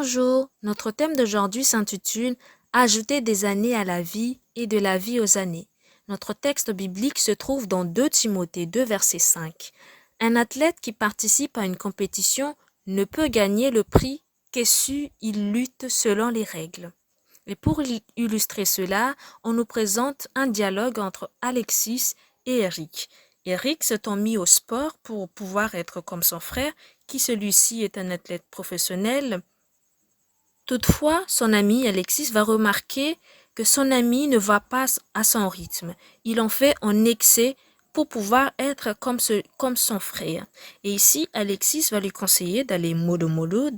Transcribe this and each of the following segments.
Bonjour, notre thème d'aujourd'hui s'intitule Ajouter des années à la vie et de la vie aux années. Notre texte biblique se trouve dans 2 Timothée 2, verset 5. Un athlète qui participe à une compétition ne peut gagner le prix que si il lutte selon les règles. Et pour illustrer cela, on nous présente un dialogue entre Alexis et Eric. Eric s'étant mis au sport pour pouvoir être comme son frère, qui celui-ci est un athlète professionnel. Toutefois, son ami Alexis va remarquer que son ami ne va pas à son rythme. Il en fait en excès pour pouvoir être comme son frère. Et ici, Alexis va lui conseiller d'aller mollo,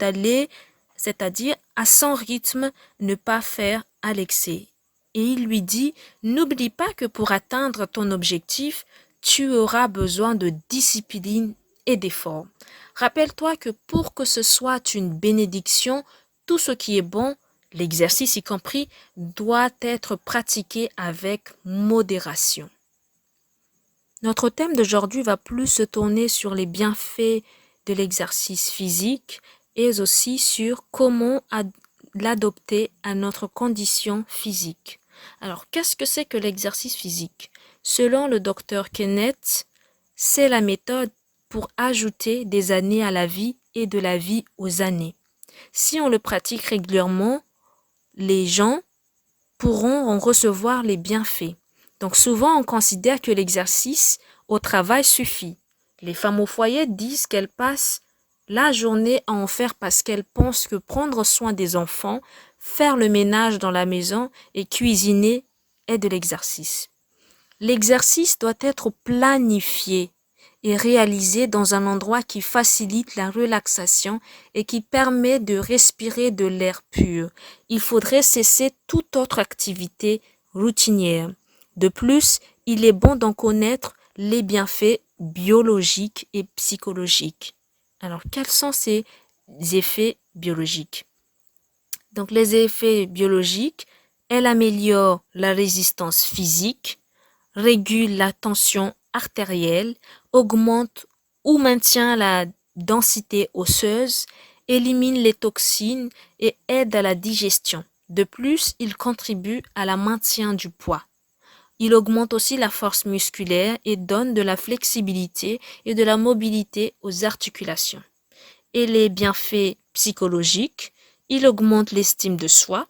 c'est-à-dire à son rythme, ne pas faire à l'excès. Et il lui dit, n'oublie pas que pour atteindre ton objectif, tu auras besoin de discipline et d'effort. Rappelle-toi que pour que ce soit une bénédiction, tout ce qui est bon, l'exercice y compris, doit être pratiqué avec modération. Notre thème d'aujourd'hui va plus se tourner sur les bienfaits de l'exercice physique et aussi sur comment l'adopter à notre condition physique. Alors, qu'est-ce que c'est que l'exercice physique? Selon le docteur Kenneth, c'est la méthode pour ajouter des années à la vie et de la vie aux années. Si on le pratique régulièrement, les gens pourront en recevoir les bienfaits. Donc souvent, on considère que l'exercice au travail suffit. Les femmes au foyer disent qu'elles passent la journée à en faire parce qu'elles pensent que prendre soin des enfants, faire le ménage dans la maison et cuisiner est de l'exercice. L'exercice doit être planifié et réalisé dans un endroit qui facilite la relaxation et qui permet de respirer de l'air pur. Il faudrait cesser toute autre activité routinière. De plus, il est bon d'en connaître les bienfaits biologiques et psychologiques. Alors, quels sont ces effets biologiques? Donc, les effets biologiques, elle améliore la résistance physique, régule la tension artérielle, augmente ou maintient la densité osseuse, élimine les toxines et aide à la digestion. De plus, il contribue à la maintien du poids. Il augmente aussi la force musculaire et donne de la flexibilité et de la mobilité aux articulations. Et les bienfaits psychologiques, il augmente l'estime de soi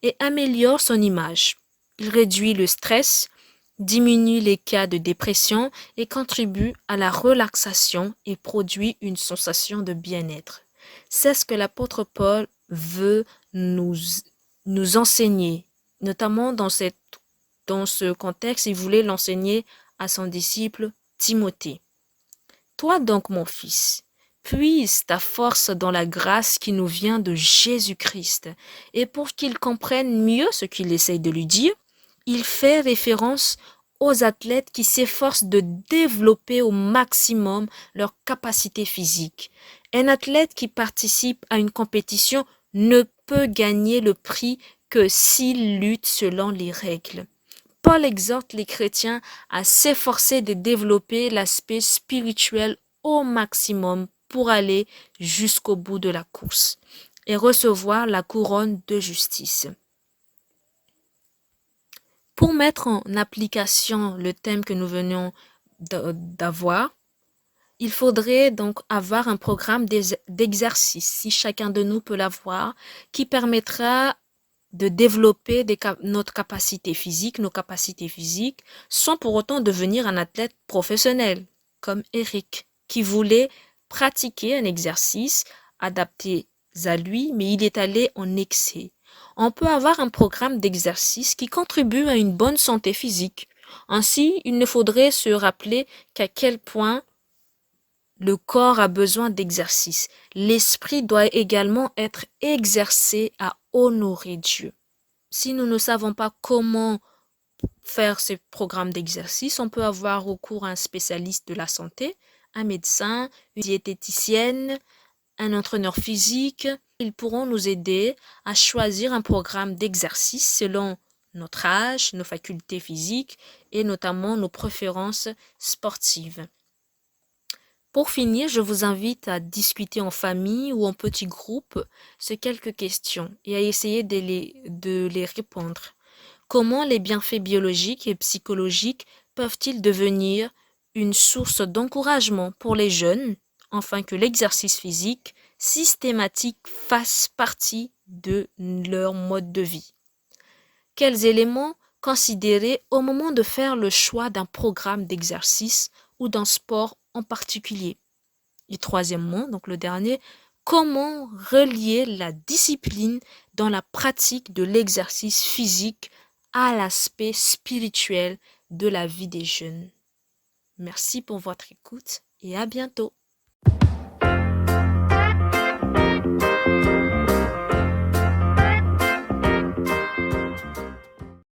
et améliore son image. Il réduit le stress, diminue les cas de dépression et contribue à la relaxation et produit une sensation de bien-être. C'est ce que l'apôtre Paul veut nous enseigner, notamment dans ce contexte, il voulait l'enseigner à son disciple Timothée. Toi donc, mon fils, puise ta force dans la grâce qui nous vient de Jésus-Christ. Et pour qu'il comprenne mieux ce qu'il essaye de lui dire, il fait référence aux athlètes qui s'efforcent de développer au maximum leur capacité physique. Un athlète qui participe à une compétition ne peut gagner le prix que s'il lutte selon les règles. Paul exhorte les chrétiens à s'efforcer de développer l'aspect spirituel au maximum pour aller jusqu'au bout de la course et recevoir la couronne de justice. Pour mettre en application le thème que nous venons d'avoir, il faudrait donc avoir un programme d'exercice, si chacun de nous peut l'avoir, qui permettra de développer notre capacité physique, nos capacités physiques, sans pour autant devenir un athlète professionnel, comme Eric, qui voulait pratiquer un exercice adapté à lui, mais il est allé en excès. On peut avoir un programme d'exercice qui contribue à une bonne santé physique. Ainsi, il ne faudrait se rappeler qu'à quel point le corps a besoin d'exercice. L'esprit doit également être exercé à honorer Dieu. Si nous ne savons pas comment faire ce programme d'exercice, on peut avoir recours à un spécialiste de la santé, un médecin, une diététicienne, un entraîneur physique. Ils pourront nous aider à choisir un programme d'exercice selon notre âge, nos facultés physiques et notamment nos préférences sportives. Pour finir, je vous invite à discuter en famille ou en petit groupe ces quelques questions et à essayer de les répondre. Comment les bienfaits biologiques et psychologiques peuvent-ils devenir une source d'encouragement pour les jeunes, afin que l'exercice physique systématique fasse partie de leur mode de vie? Quels éléments considérer au moment de faire le choix d'un programme d'exercice ou d'un sport en particulier? Et troisièmement, donc le dernier, comment relier la discipline dans la pratique de l'exercice physique à l'aspect spirituel de la vie des jeunes? Merci pour votre écoute et à bientôt.